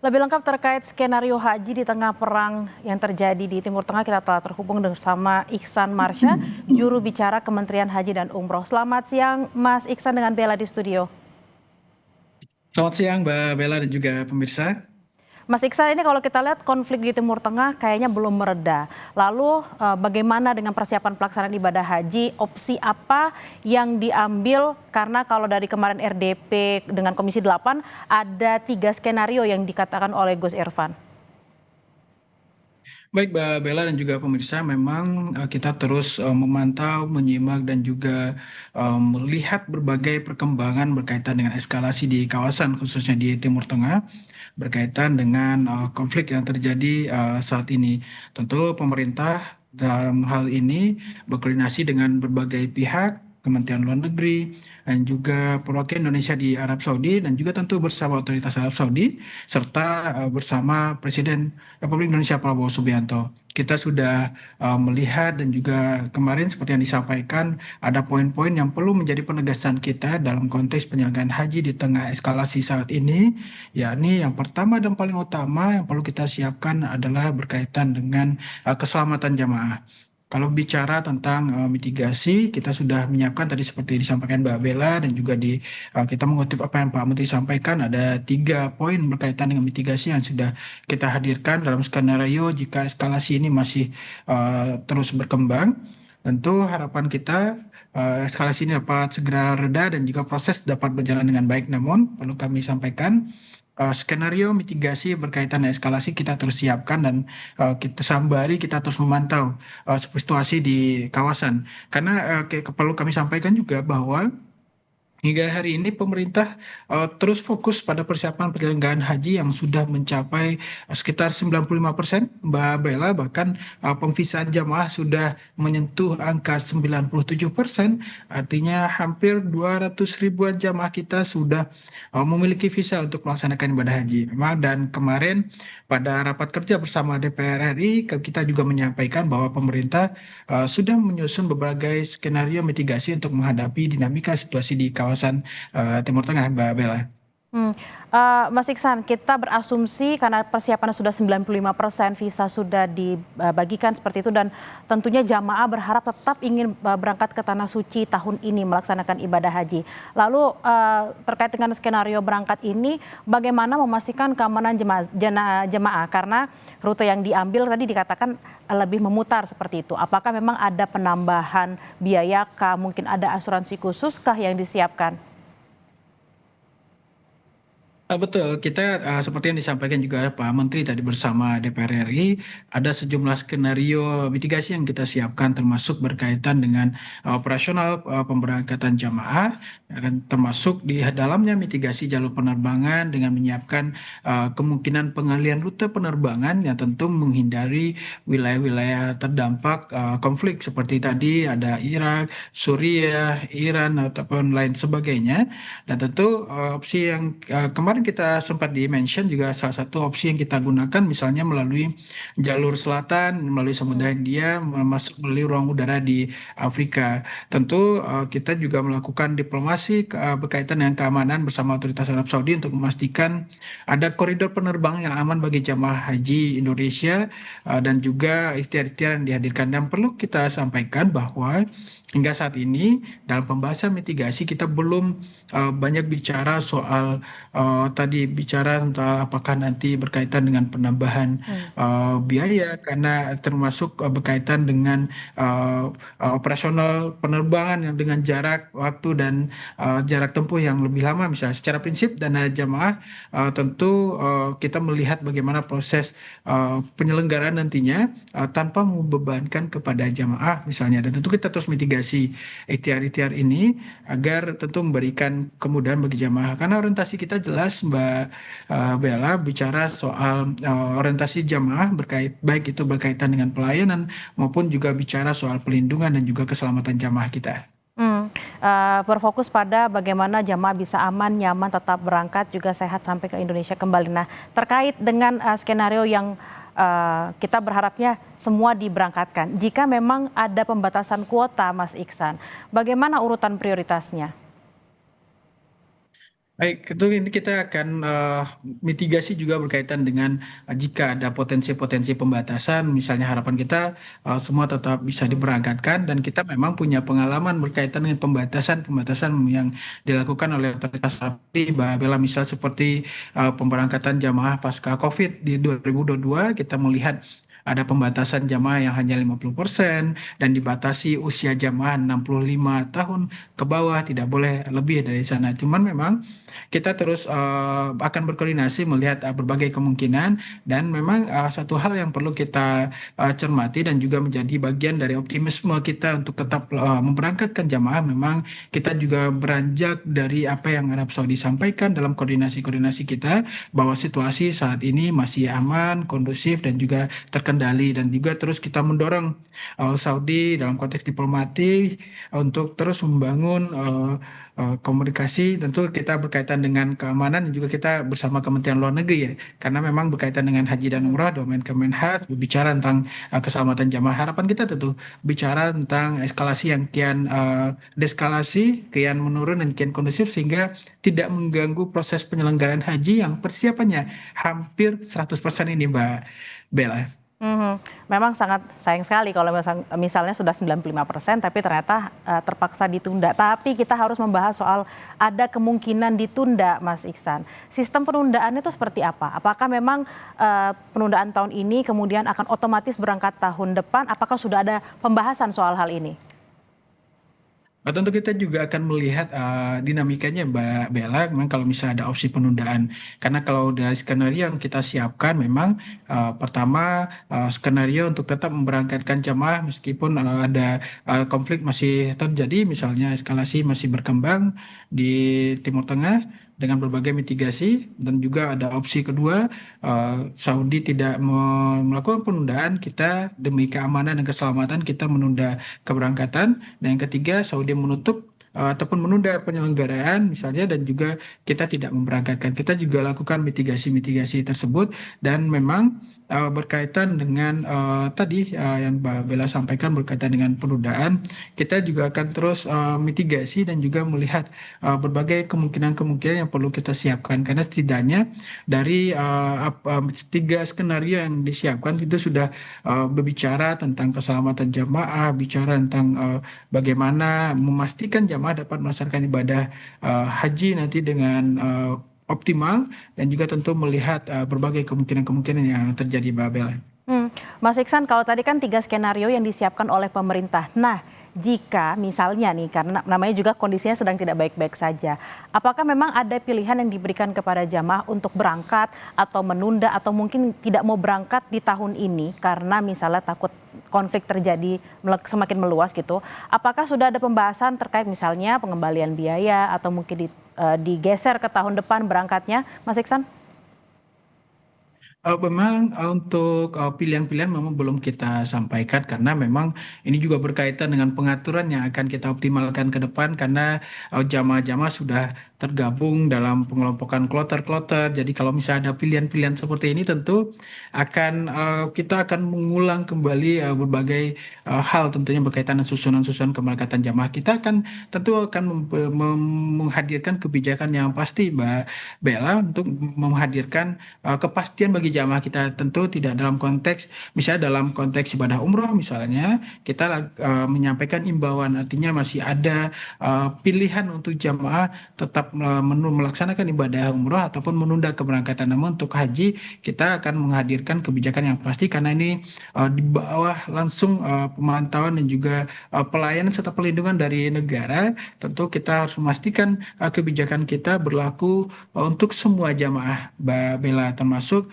Lebih lengkap terkait skenario haji di tengah perang yang terjadi di Timur Tengah, kita telah terhubung bersama Iksan Marsha, juru bicara Kementerian Haji dan Umroh. Selamat siang, Mas Iksan dengan Bella di studio. Selamat siang Mbak Bella dan juga pemirsa. Mas Iksan, ini kalau kita lihat konflik di Timur Tengah kayaknya belum mereda. Lalu bagaimana dengan persiapan pelaksanaan ibadah haji? Opsi apa yang diambil? Karena kalau dari kemarin RDP dengan Komisi 8 ada 3 skenario yang dikatakan oleh Gus Irfan. Baik Mbak Bella dan juga pemirsa, memang kita terus memantau, menyimak dan juga melihat berbagai perkembangan berkaitan dengan eskalasi di kawasan khususnya di Timur Tengah berkaitan dengan konflik yang terjadi saat ini. Tentu pemerintah dalam hal ini berkoordinasi dengan berbagai pihak, Kementerian Luar Negeri, dan juga perwakilan Indonesia di Arab Saudi, dan juga tentu bersama otoritas Arab Saudi, serta bersama Presiden Republik Indonesia Prabowo Subianto. Kita sudah melihat dan juga kemarin seperti yang disampaikan, ada poin-poin yang perlu menjadi penegasan kita dalam konteks penyelenggaraan haji di tengah eskalasi saat ini, yakni yang pertama dan paling utama yang perlu kita siapkan adalah berkaitan dengan keselamatan jamaah. Kalau bicara tentang mitigasi, kita sudah menyiapkan tadi seperti disampaikan Mbak Bella dan juga kita mengutip apa yang Pak Menteri sampaikan, ada 3 poin berkaitan dengan mitigasi yang sudah kita hadirkan dalam skenario jika eskalasi ini masih terus berkembang. Tentu harapan kita eskalasi ini dapat segera reda dan juga proses dapat berjalan dengan baik. Namun perlu kami sampaikan skenario mitigasi berkaitan dengan eskalasi kita terus siapkan dan kita sambari, kita terus memantau situasi di kawasan. Karena perlu kami sampaikan juga bahwa hingga hari ini pemerintah terus fokus pada persiapan penyelenggaraan haji yang sudah mencapai sekitar 95%, Mbak Bella, bahkan pemvisaan jamaah sudah menyentuh angka 97%, artinya hampir 200 ribuan jamaah kita sudah memiliki visa untuk melaksanakan ibadah haji. Memang dan kemarin pada rapat kerja bersama DPR RI kita juga menyampaikan bahwa pemerintah sudah menyusun berbagai skenario mitigasi untuk menghadapi dinamika situasi di kawasan Timur Tengah, Mbak Bella. Hmm. Mas Iksan, kita berasumsi karena persiapannya sudah 95%, visa sudah dibagikan seperti itu dan tentunya jamaah berharap tetap ingin berangkat ke Tanah Suci tahun ini melaksanakan ibadah haji. Lalu terkait dengan skenario berangkat ini, bagaimana memastikan keamanan jemaah karena rute yang diambil tadi dikatakan lebih memutar seperti itu. Apakah memang ada penambahan biaya kah? Mungkin ada asuransi khusus kah yang disiapkan? Betul, kita seperti yang disampaikan juga Pak Menteri tadi bersama DPR RI, ada sejumlah skenario mitigasi yang kita siapkan termasuk berkaitan dengan operasional pemberangkatan jamaah, dan termasuk di dalamnya mitigasi jalur penerbangan dengan menyiapkan kemungkinan pengalian rute penerbangan yang tentu menghindari wilayah-wilayah terdampak konflik seperti tadi ada Irak, Suriah, Iran ataupun lain sebagainya. Dan tentu opsi yang kemarin kita sempat di-mention juga salah satu opsi yang kita gunakan misalnya melalui jalur selatan, melalui Samudra Hindia, masuk melalui ruang udara di Afrika. Tentu kita juga melakukan diplomasi berkaitan dengan keamanan bersama otoritas Arab Saudi untuk memastikan ada koridor penerbangan yang aman bagi jamaah haji Indonesia dan juga ikhtiar-ikhtiar yang dihadirkan. Dan perlu kita sampaikan bahwa hingga saat ini dalam pembahasan mitigasi kita belum banyak bicara soal tadi bicara tentang apakah nanti berkaitan dengan penambahan biaya karena termasuk berkaitan dengan operasional penerbangan yang dengan jarak waktu dan jarak tempuh yang lebih lama. Misalnya secara prinsip dana jamaah tentu kita melihat bagaimana proses penyelenggaraan nantinya tanpa membebankan kepada jamaah misalnya, dan tentu kita terus mitigasi ikhtiar-ikhtiar ini agar tentu memberikan kemudahan bagi jamaah. Karena orientasi kita jelas Mbak Bella bicara soal orientasi jamaah baik itu berkaitan dengan pelayanan maupun juga bicara soal pelindungan dan juga keselamatan jamaah kita. Berfokus pada bagaimana jamaah bisa aman, nyaman, tetap berangkat, juga sehat sampai ke Indonesia kembali. Nah, terkait dengan skenario yang kita berharapnya semua diberangkatkan. Jika memang ada pembatasan kuota, Mas Iksan, bagaimana urutan prioritasnya? Baik, itu ini kita akan mitigasi juga berkaitan dengan jika ada potensi-potensi pembatasan, misalnya harapan kita semua tetap bisa diberangkatkan dan kita memang punya pengalaman berkaitan dengan pembatasan-pembatasan yang dilakukan oleh otoritas seperti Mbak Bella, misal seperti pemberangkatan jamaah pasca COVID di 2022, kita melihat ada pembatasan jamaah yang hanya 50% dan dibatasi usia jamaah 65 tahun ke bawah, tidak boleh lebih dari sana. Cuman memang kita terus akan berkoordinasi melihat berbagai kemungkinan dan memang satu hal yang perlu kita cermati dan juga menjadi bagian dari optimisme kita untuk tetap memberangkatkan jamaah, memang kita juga beranjak dari apa yang Arab Saudi sampaikan dalam koordinasi-koordinasi kita bahwa situasi saat ini masih aman, kondusif dan juga terkendali, dan juga terus kita mendorong Saudi dalam konteks diplomatik untuk terus membangun komunikasi. Tentu kita berkaitan dengan keamanan dan juga kita bersama Kementerian Luar Negeri ya, karena memang berkaitan dengan haji dan umrah, domain Kemenhad berbicara tentang keselamatan jamaah. Harapan kita tentu bicara tentang eskalasi yang kian deskalasi, kian menurun dan kian kondusif sehingga tidak mengganggu proses penyelenggaraan haji yang persiapannya hampir 100% ini Mbak Bella. Mhm. Memang sangat sayang sekali kalau misalnya sudah 95% tapi ternyata terpaksa ditunda. Tapi kita harus membahas soal ada kemungkinan ditunda, Mas Iksan. Sistem penundaannya itu seperti apa? Apakah memang penundaan tahun ini kemudian akan otomatis berangkat tahun depan? Apakah sudah ada pembahasan soal hal ini? Tentu kita juga akan melihat dinamikanya Mbak Bella, memang kalau misalnya ada opsi penundaan. Karena kalau dari skenario yang kita siapkan, memang pertama skenario untuk tetap memberangkatkan jamaah meskipun ada konflik masih terjadi, misalnya eskalasi masih berkembang di Timur Tengah dengan berbagai mitigasi, dan juga ada opsi kedua, Saudi tidak melakukan penundaan, kita demi keamanan dan keselamatan kita menunda keberangkatan. Dan yang ketiga, Saudi menutup ataupun menunda penyelenggaraan misalnya, dan juga kita tidak memberangkatkan. Kita juga lakukan mitigasi-mitigasi tersebut, dan memang berkaitan dengan tadi yang Mbak Bella sampaikan berkaitan dengan penundaan, kita juga akan terus mitigasi dan juga melihat berbagai kemungkinan-kemungkinan yang perlu kita siapkan, karena setidaknya dari tiga skenario yang disiapkan itu sudah berbicara tentang keselamatan jamaah, bicara tentang bagaimana memastikan jamaah dapat melaksanakan ibadah haji nanti dengan optimal, dan juga tentu melihat berbagai kemungkinan-kemungkinan yang terjadi, Babel. Mas Iksan, kalau tadi kan 3 skenario yang disiapkan oleh pemerintah. Nah, jika misalnya nih, karena namanya juga kondisinya sedang tidak baik-baik saja, apakah memang ada pilihan yang diberikan kepada jamaah untuk berangkat atau menunda atau mungkin tidak mau berangkat di tahun ini karena misalnya takut konflik terjadi semakin meluas gitu? Apakah sudah ada pembahasan terkait misalnya pengembalian biaya atau mungkin digeser ke tahun depan berangkatnya, Mas Iksan? Memang untuk pilihan-pilihan memang belum kita sampaikan, karena memang ini juga berkaitan dengan pengaturan yang akan kita optimalkan ke depan, karena jamaah-jamaah sudah tergabung dalam pengelompokan kloter-kloter. Jadi kalau misalnya ada pilihan-pilihan seperti ini, tentu kita akan mengulang kembali berbagai hal tentunya berkaitan dengan susunan-susunan keberangkatan jamaah. Kita akan tentu akan menghadirkan kebijakan yang pasti, Mbak Bella, untuk menghadirkan kepastian bagi jamaah kita. Tentu tidak dalam konteks, misalnya dalam konteks ibadah umroh misalnya, kita menyampaikan imbauan, artinya masih ada pilihan untuk jamaah tetap melaksanakan ibadah umroh ataupun menunda keberangkatan. Namun untuk haji kita akan menghadirkan kebijakan yang pasti, karena ini di bawah langsung pemantauan dan juga pelayanan serta perlindungan dari negara. Tentu kita harus memastikan kebijakan kita berlaku untuk semua jamaah, Mbak Bella, termasuk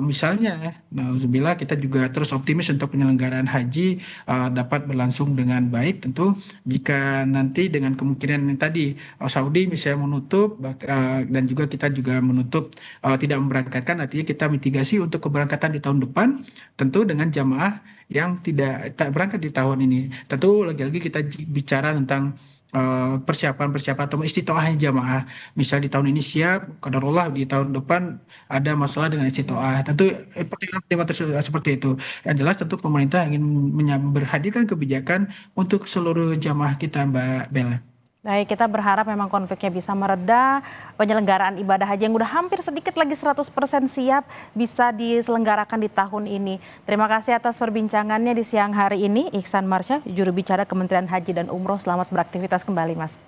misalnya, nauzubillah, kita juga terus optimis untuk penyelenggaraan haji dapat berlangsung dengan baik. Tentu jika nanti dengan kemungkinan yang tadi Saudi misalnya menutup dan juga kita juga menutup tidak memberangkatkan, artinya kita mitigasi untuk keberangkatan di tahun depan, tentu dengan jamaah yang tak berangkat di tahun ini. Tentu lagi-lagi kita bicara tentang persiapan-persiapan atau istitoahnya jamaah. Misal di tahun ini siap, qadarullah di tahun depan ada masalah dengan istitoah. Tentu pertimbangan seperti itu. Yang jelas tentu pemerintah ingin berhadirkan kebijakan untuk seluruh jamaah kita, Mbak Bella. Baik, kita berharap memang konfliknya bisa mereda, penyelenggaraan ibadah haji yang udah hampir sedikit lagi 100% siap bisa diselenggarakan di tahun ini. Terima kasih atas perbincangannya di siang hari ini, Iksan Marsha, juru bicara Kementerian Haji dan Umroh. Selamat beraktivitas kembali, Mas.